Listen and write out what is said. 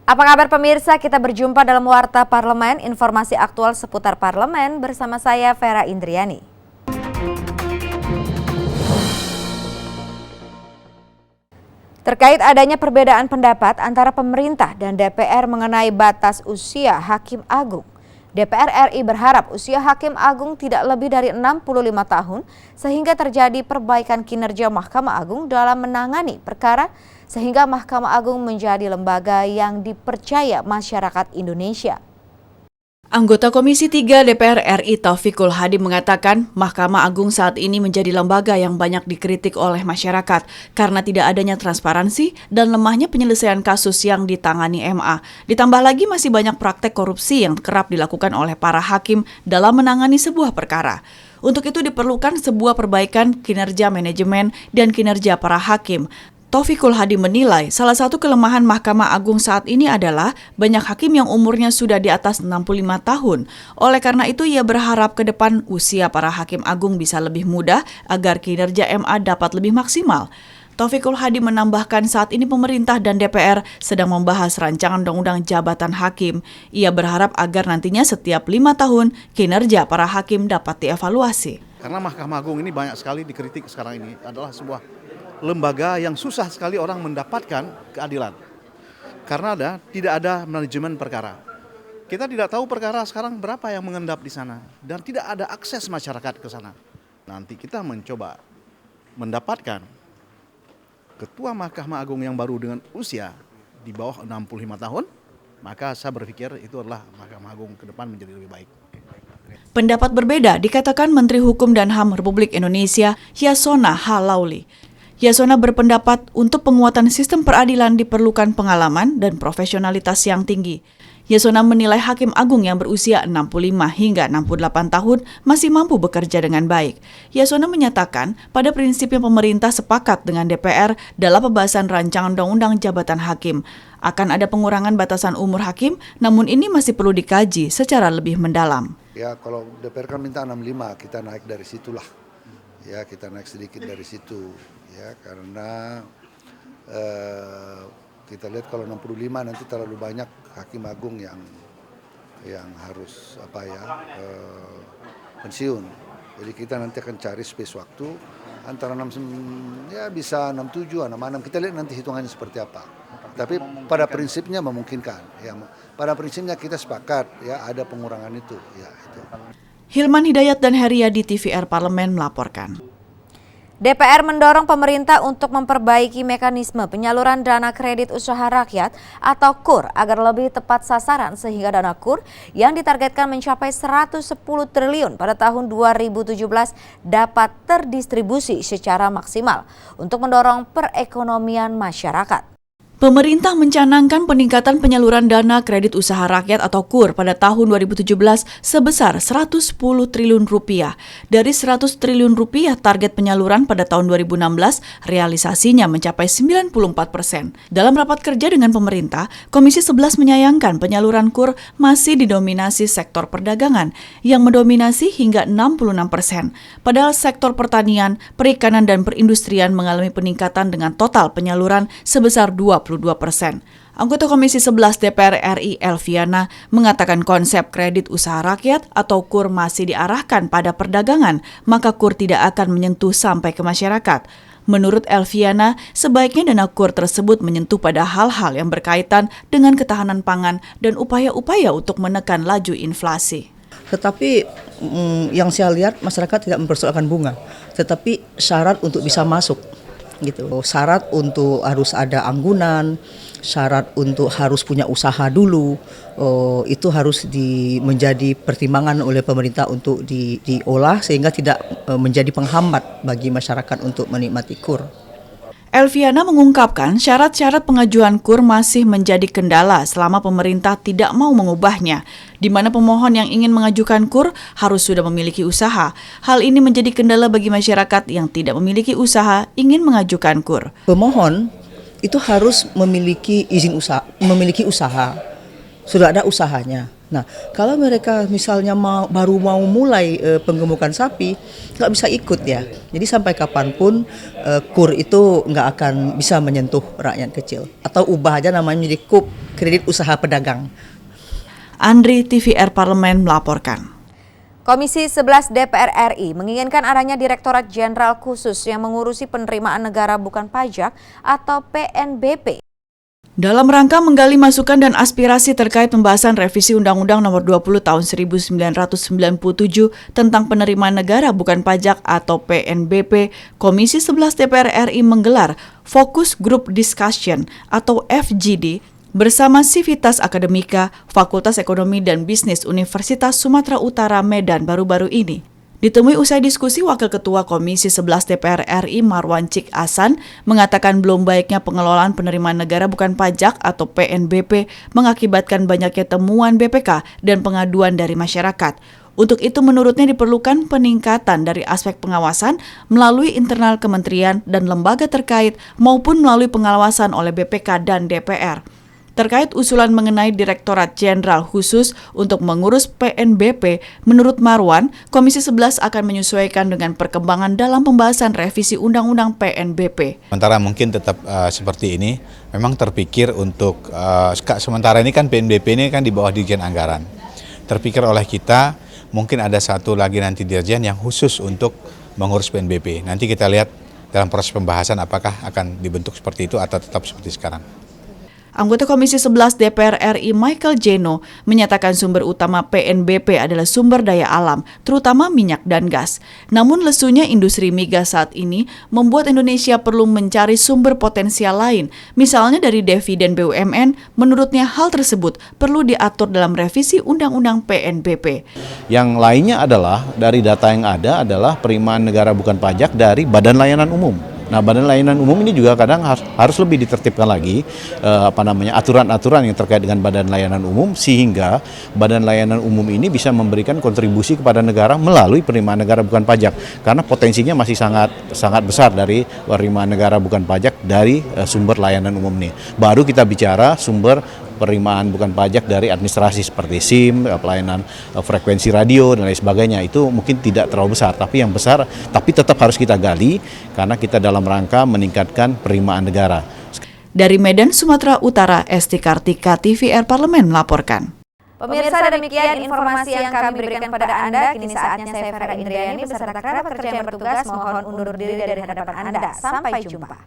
Apa kabar pemirsa? Kita berjumpa dalam Warta Parlemen, informasi aktual seputar parlemen bersama saya Vera Indriani. Terkait adanya perbedaan pendapat antara pemerintah dan DPR mengenai batas usia Hakim Agung. DPR RI berharap usia Hakim Agung tidak lebih dari 65 tahun sehingga terjadi perbaikan kinerja Mahkamah Agung dalam menangani perkara sehingga Mahkamah Agung menjadi lembaga yang dipercaya masyarakat Indonesia. Anggota Komisi 3 DPR RI Taufikul Hadi mengatakan Mahkamah Agung saat ini menjadi lembaga yang banyak dikritik oleh masyarakat karena tidak adanya transparansi dan lemahnya penyelesaian kasus yang ditangani MA. Ditambah lagi masih banyak praktek korupsi yang kerap dilakukan oleh para hakim dalam menangani sebuah perkara. Untuk itu diperlukan sebuah perbaikan kinerja manajemen dan kinerja para hakim. Taufikul Hadi menilai salah satu kelemahan Mahkamah Agung saat ini adalah banyak hakim yang umurnya sudah di atas 65 tahun. Oleh karena itu ia berharap ke depan usia para hakim agung bisa lebih muda agar kinerja MA dapat lebih maksimal. Taufikul Hadi menambahkan saat ini pemerintah dan DPR sedang membahas rancangan undang-undang jabatan hakim. Ia berharap agar nantinya setiap 5 tahun kinerja para hakim dapat dievaluasi. Karena Mahkamah Agung ini banyak sekali dikritik sekarang ini adalah sebuah lembaga yang susah sekali orang mendapatkan keadilan. Karena tidak ada manajemen perkara. Kita tidak tahu perkara sekarang berapa yang mengendap di sana. Dan tidak ada akses masyarakat ke sana. Nanti kita mencoba mendapatkan Ketua Mahkamah Agung yang baru dengan usia di bawah 65 tahun. Maka saya berpikir itu adalah Mahkamah Agung ke depan menjadi lebih baik. Pendapat berbeda dikatakan Menteri Hukum dan HAM Republik Indonesia Yasona Halauli. Yasona berpendapat untuk penguatan sistem peradilan diperlukan pengalaman dan profesionalitas yang tinggi. Yasona menilai Hakim Agung yang berusia 65 hingga 68 tahun masih mampu bekerja dengan baik. Yasona menyatakan pada prinsipnya pemerintah sepakat dengan DPR dalam pembahasan rancangan undang-undang jabatan hakim. Akan ada pengurangan batasan umur hakim, namun ini masih perlu dikaji secara lebih mendalam. Ya kalau DPR kan minta 65, kita naik dari situlah. Ya kita naik sedikit dari situ. Ya karena kita lihat kalau 65 nanti terlalu banyak hakim agung yang harus pensiun. Jadi kita nanti akan cari space waktu antara 69 ya bisa 67, 66. Kita lihat nanti hitungannya seperti apa. Tapi pada prinsipnya memungkinkan. Ya, pada prinsipnya kita sepakat ya ada pengurangan itu. Ya itu. Hilman Hidayat dan Heriadi TVR Parlemen melaporkan. DPR mendorong pemerintah untuk memperbaiki mekanisme penyaluran dana kredit usaha rakyat atau KUR agar lebih tepat sasaran sehingga dana KUR yang ditargetkan mencapai 110 triliun pada tahun 2017 dapat terdistribusi secara maksimal untuk mendorong perekonomian masyarakat. Pemerintah mencanangkan peningkatan penyaluran dana kredit usaha rakyat atau KUR pada tahun 2017 sebesar 110 triliun rupiah. Dari 100 triliun rupiah target penyaluran pada tahun 2016, realisasinya mencapai 94%. Dalam rapat kerja dengan pemerintah, Komisi 11 menyayangkan penyaluran KUR masih didominasi sektor perdagangan yang mendominasi hingga 66%. Padahal sektor pertanian, perikanan, dan perindustrian mengalami peningkatan dengan total penyaluran sebesar 22%. Anggota Komisi 11 DPR RI Elviana mengatakan konsep kredit usaha rakyat atau KUR masih diarahkan pada perdagangan, maka KUR tidak akan menyentuh sampai ke masyarakat. Menurut Elviana, sebaiknya dana KUR tersebut menyentuh pada hal-hal yang berkaitan dengan ketahanan pangan dan upaya-upaya untuk menekan laju inflasi. Tetapi yang saya lihat masyarakat tidak mempersoalkan bunga, tetapi syarat untuk bisa masuk. Gitu. Syarat untuk harus ada anggunan, syarat untuk harus punya usaha dulu, itu harus menjadi pertimbangan oleh pemerintah untuk diolah sehingga tidak menjadi penghambat bagi masyarakat untuk menikmati KUR. Elviana mengungkapkan syarat-syarat pengajuan KUR masih menjadi kendala selama pemerintah tidak mau mengubahnya, di mana pemohon yang ingin mengajukan KUR harus sudah memiliki usaha. Hal ini menjadi kendala bagi masyarakat yang tidak memiliki usaha ingin mengajukan KUR. Pemohon itu harus memiliki izin usaha, memiliki usaha, sudah ada usahanya. Nah, kalau mereka misalnya baru mau mulai penggemukan sapi, nggak bisa ikut ya. Jadi sampai kapanpun KUR itu nggak akan bisa menyentuh rakyat kecil. Atau ubah aja namanya menjadi KUP, kredit usaha pedagang. Andri, TVR Parlemen melaporkan. Komisi 11 DPR RI menginginkan adanya Direktorat Jenderal Khusus yang mengurusi penerimaan negara bukan pajak atau PNBP. Dalam rangka menggali masukan dan aspirasi terkait pembahasan revisi Undang-Undang Nomor 20 Tahun 1997 tentang penerimaan negara bukan pajak atau PNBP, Komisi 11 DPR RI menggelar Focus Group Discussion atau FGD bersama Civitas Akademika, Fakultas Ekonomi dan Bisnis Universitas Sumatera Utara Medan baru-baru ini. Ditemui usai diskusi, Wakil Ketua Komisi 11 DPR RI Marwan Cik Hasan mengatakan belum baiknya pengelolaan penerimaan negara bukan pajak atau PNBP mengakibatkan banyaknya temuan BPK dan pengaduan dari masyarakat. Untuk itu menurutnya diperlukan peningkatan dari aspek pengawasan melalui internal kementerian dan lembaga terkait maupun melalui pengawasan oleh BPK dan DPR. Terkait usulan mengenai Direktorat Jenderal Khusus untuk mengurus PNBP, menurut Marwan, Komisi 11 akan menyesuaikan dengan perkembangan dalam pembahasan revisi Undang-Undang PNBP. Sementara mungkin tetap seperti ini, memang terpikir untuk, sementara ini kan PNBP ini kan di bawah Dirjen Anggaran. Terpikir oleh kita, mungkin ada satu lagi nanti Dirjen yang khusus untuk mengurus PNBP. Nanti kita lihat dalam proses pembahasan apakah akan dibentuk seperti itu atau tetap seperti sekarang. Anggota Komisi 11 DPR RI Michael Jeno menyatakan sumber utama PNBP adalah sumber daya alam, terutama minyak dan gas. Namun lesunya industri migas saat ini membuat Indonesia perlu mencari sumber potensial lain. Misalnya dari dividen BUMN, menurutnya hal tersebut perlu diatur dalam revisi Undang-Undang PNBP. Yang lainnya adalah dari data yang ada adalah penerimaan negara bukan pajak dari Badan Layanan Umum. Nah, Badan Layanan Umum ini juga kadang harus lebih ditertibkan lagi aturan-aturan yang terkait dengan Badan Layanan Umum sehingga Badan Layanan Umum ini bisa memberikan kontribusi kepada negara melalui penerimaan negara bukan pajak karena potensinya masih sangat besar dari penerimaan negara bukan pajak dari sumber layanan umum ini. Baru kita bicara sumber penerimaan bukan pajak dari administrasi seperti SIM, pelayanan frekuensi radio dan lain sebagainya. Itu mungkin tidak terlalu besar, tapi yang besar tapi tetap harus kita gali karena kita dalam rangka meningkatkan penerimaan negara. Dari Medan, Sumatera Utara, Esti Kartika, TVR Parlemen melaporkan. Pemirsa, demikian informasi yang kami berikan pada Anda. Kini saatnya saya Vera Indriani beserta kerabat kerja yang bertugas mohon undur diri dari hadapan Anda. Sampai jumpa.